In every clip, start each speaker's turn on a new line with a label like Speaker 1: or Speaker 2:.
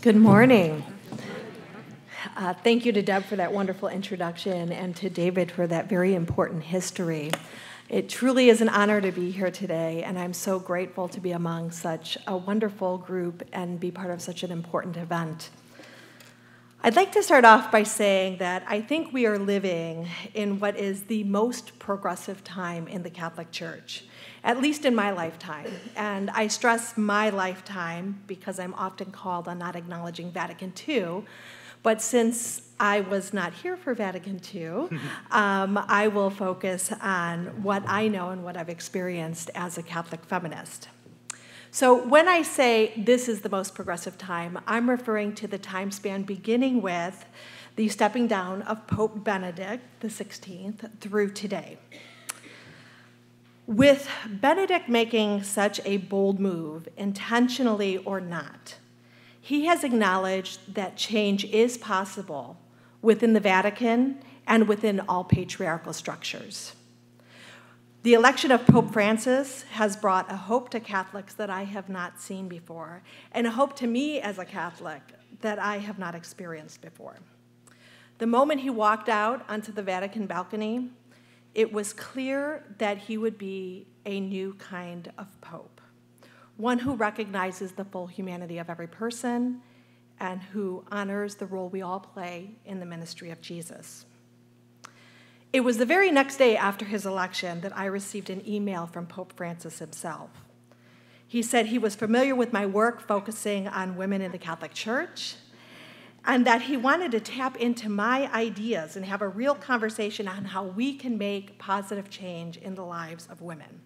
Speaker 1: Good morning. Thank you to Deb for that wonderful introduction and to David for that very important history. It truly is an honor to be here today, and I'm so grateful to be among such a wonderful group and be part of such an important event. I'd like to start off by saying that I think we are living in what is the most progressive time in the Catholic Church, at least in my lifetime. And I stress my lifetime because I'm often called on not acknowledging Vatican II. But since I was not here for Vatican II, I will focus on what I know and what I've experienced as a Catholic feminist. So when I say this is the most progressive time, I'm referring to the time span beginning with the stepping down of Pope Benedict XVI through today. With Benedict making such a bold move, intentionally or not, he has acknowledged that change is possible within the Vatican and within all patriarchal structures. The election of Pope Francis has brought a hope to Catholics that I have not seen before, and a hope to me as a Catholic that I have not experienced before. The moment he walked out onto the Vatican balcony, it was clear that he would be a new kind of pope, one who recognizes the full humanity of every person and who honors the role we all play in the ministry of Jesus. It was the very next day after his election that I received an email from Pope Francis himself. He said he was familiar with my work focusing on women in the Catholic Church, and that he wanted to tap into my ideas and have a real conversation on how we can make positive change in the lives of women.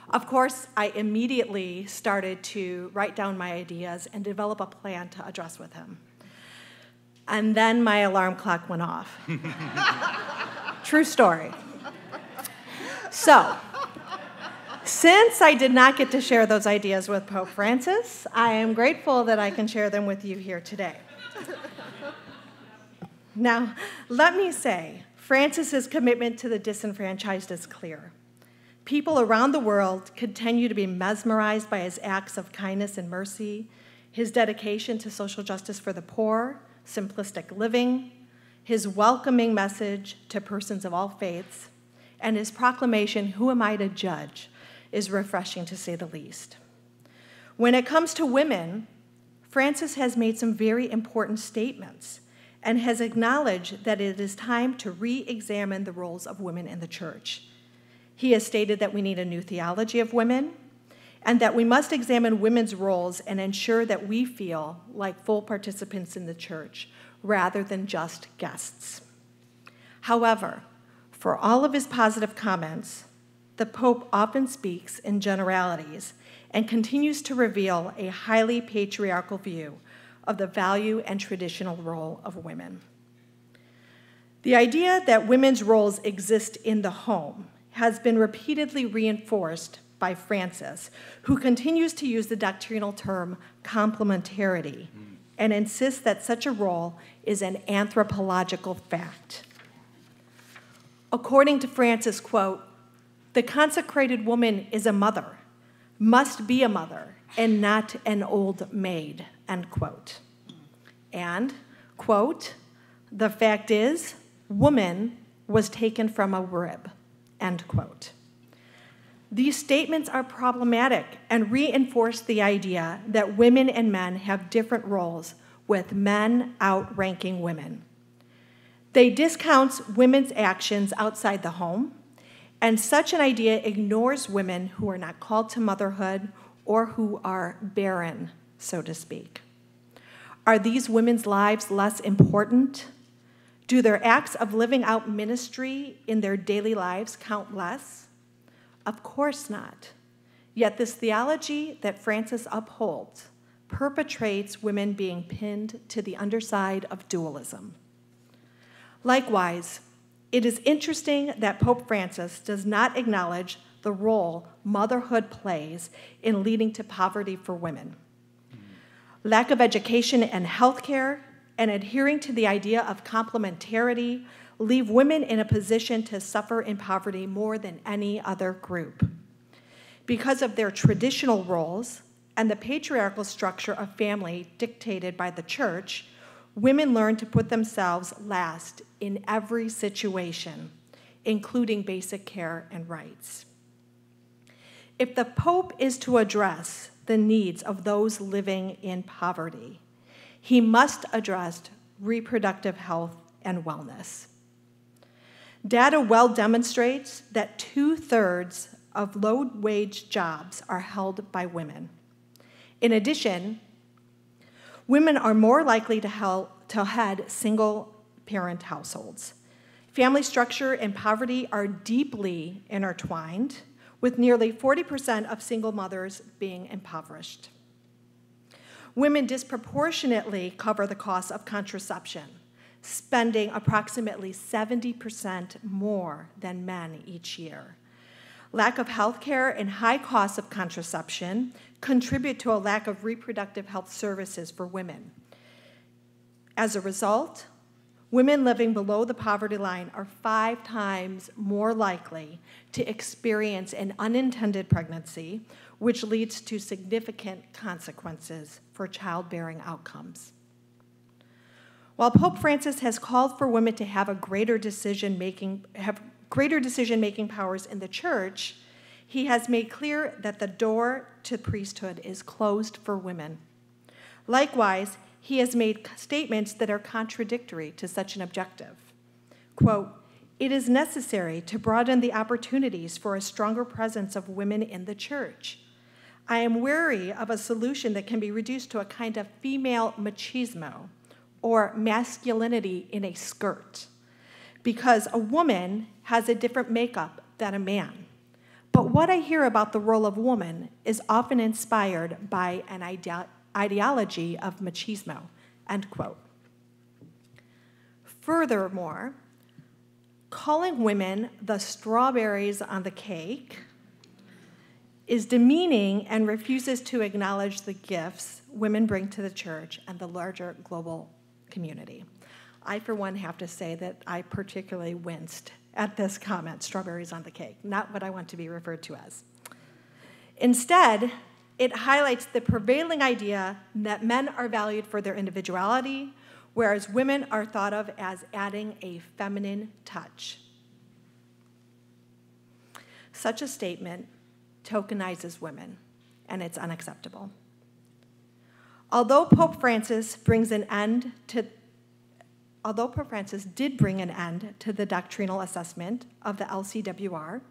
Speaker 1: Of course, I immediately started to write down my ideas and develop a plan to address with him. And then my alarm clock went off. True story. So, since I did not get to share those ideas with Pope Francis, I am grateful that I can share them with you here today. Now, let me say, Francis's commitment to the disenfranchised is clear. People around the world continue to be mesmerized by his acts of kindness and mercy, his dedication to social justice for the poor, simplistic living, his welcoming message to persons of all faiths, and his proclamation, "Who am I to judge?" is refreshing to say the least. When it comes to women, Francis has made some very important statements and has acknowledged that it is time to re-examine the roles of women in the church. He has stated that we need a new theology of women and that we must examine women's roles and ensure that we feel like full participants in the church rather than just guests. However, for all of his positive comments, the Pope often speaks in generalities and continues to reveal a highly patriarchal view of the value and traditional role of women. The idea that women's roles exist in the home has been repeatedly reinforced by Francis, who continues to use the doctrinal term complementarity and insists that such a role is an anthropological fact. According to Francis, quote, "The consecrated woman is a mother, must be a mother, and not an old maid," end quote. And, quote, "The fact is, woman was taken from a rib," end quote. These statements are problematic and reinforce the idea that women and men have different roles, with men outranking women. They discount women's actions outside the home, and such an idea ignores women who are not called to motherhood or who are barren, so to speak. Are these women's lives less important? Do their acts of living out ministry in their daily lives count less? Of course not. Yet this theology that Francis upholds perpetrates women being pinned to the underside of dualism. Likewise, it is interesting that Pope Francis does not acknowledge the role motherhood plays in leading to poverty for women. Lack of education and healthcare and adhering to the idea of complementarity leave women in a position to suffer in poverty more than any other group. Because of their traditional roles and the patriarchal structure of family dictated by the church, women learn to put themselves last in every situation, including basic care and rights. If the Pope is to address the needs of those living in poverty, he must address reproductive health and wellness. Data well demonstrates that 2/3 of low-wage jobs are held by women. In addition, women are more likely to head single-parent households. Family structure and poverty are deeply intertwined, with nearly 40% of single mothers being impoverished. Women disproportionately cover the cost of contraception, spending approximately 70% more than men each year. Lack of health care and high costs of contraception contribute to a lack of reproductive health services for women. As a result, women living below the poverty line are 5 times more likely to experience an unintended pregnancy, which leads to significant consequences for childbearing outcomes. While Pope Francis has called for women to have greater decision-making powers in the church, he has made clear that the door to priesthood is closed for women. Likewise, he has made statements that are contradictory to such an objective. Quote, "It is necessary to broaden the opportunities for a stronger presence of women in the church. I am wary of a solution that can be reduced to a kind of female machismo, or masculinity in a skirt, because a woman has a different makeup than a man. But what I hear about the role of woman is often inspired by an ideology of machismo," end quote. Furthermore, calling women the strawberries on the cake is demeaning and refuses to acknowledge the gifts women bring to the church and the larger global community. I, for one, have to say that I particularly winced at this comment, strawberries on the cake, not what I want to be referred to as. Instead, it highlights the prevailing idea that men are valued for their individuality, whereas women are thought of as adding a feminine touch. Such a statement tokenizes women, and it's unacceptable. Although Pope Francis did bring an end to the doctrinal assessment of the LCWR,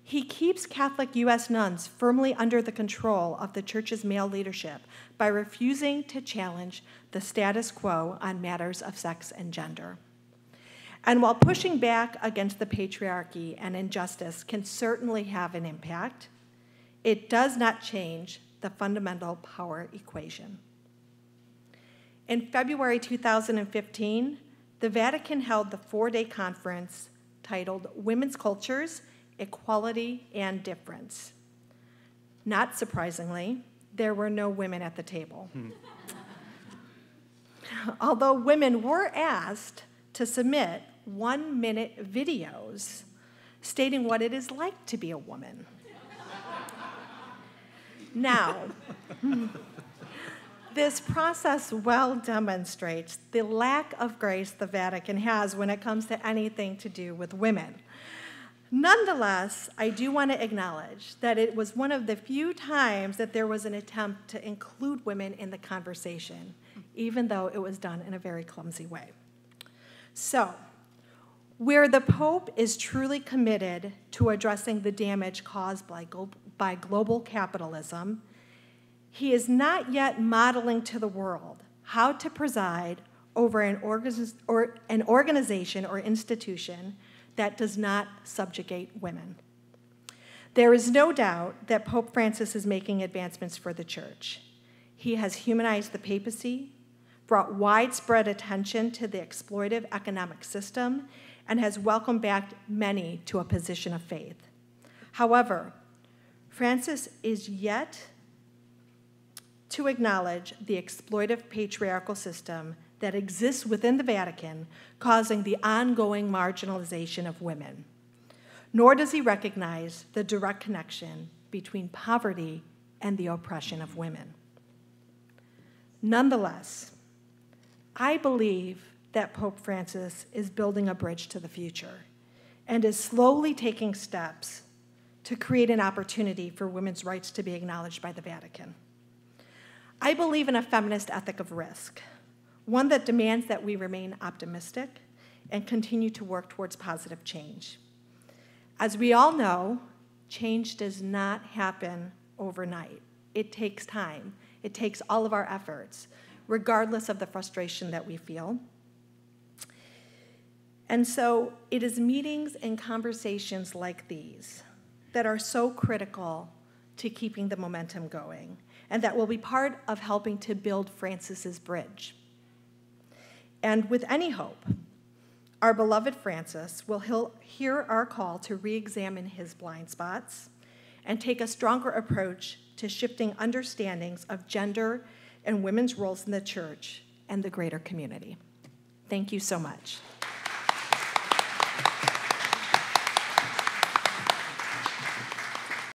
Speaker 1: he keeps Catholic U.S. nuns firmly under the control of the Church's male leadership by refusing to challenge the status quo on matters of sex and gender. And while pushing back against the patriarchy and injustice can certainly have an impact, it does not change the fundamental power equation. In February 2015, the Vatican held the 4-day conference titled Women's Cultures, Equality, and Difference. Not surprisingly, there were no women at the table. Although women were asked to submit 1-minute videos stating what it is like to be a woman. Now, this process well demonstrates the lack of grace the Vatican has when it comes to anything to do with women. Nonetheless, I do want to acknowledge that it was one of the few times that there was an attempt to include women in the conversation, even though it was done in a very clumsy way. So, where the Pope is truly committed to addressing the damage caused by global capitalism, he is not yet modeling to the world how to preside over an organization or institution that does not subjugate women. There is no doubt that Pope Francis is making advancements for the Church. He has humanized the papacy, brought widespread attention to the exploitive economic system, and has welcomed back many to a position of faith. However, Francis is yet to acknowledge the exploitive patriarchal system that exists within the Vatican, causing the ongoing marginalization of women. Nor does he recognize the direct connection between poverty and the oppression of women. Nonetheless, I believe that Pope Francis is building a bridge to the future and is slowly taking steps to create an opportunity for women's rights to be acknowledged by the Vatican. I believe in a feminist ethic of risk, one that demands that we remain optimistic and continue to work towards positive change. As we all know, change does not happen overnight. It takes time. It takes all of our efforts, regardless of the frustration that we feel. And so it is meetings and conversations like these that are so critical to keeping the momentum going, and that will be part of helping to build Francis's bridge. And with any hope, our beloved Francis will hear our call to re-examine his blind spots and take a stronger approach to shifting understandings of gender and women's roles in the church and the greater community. Thank you so much.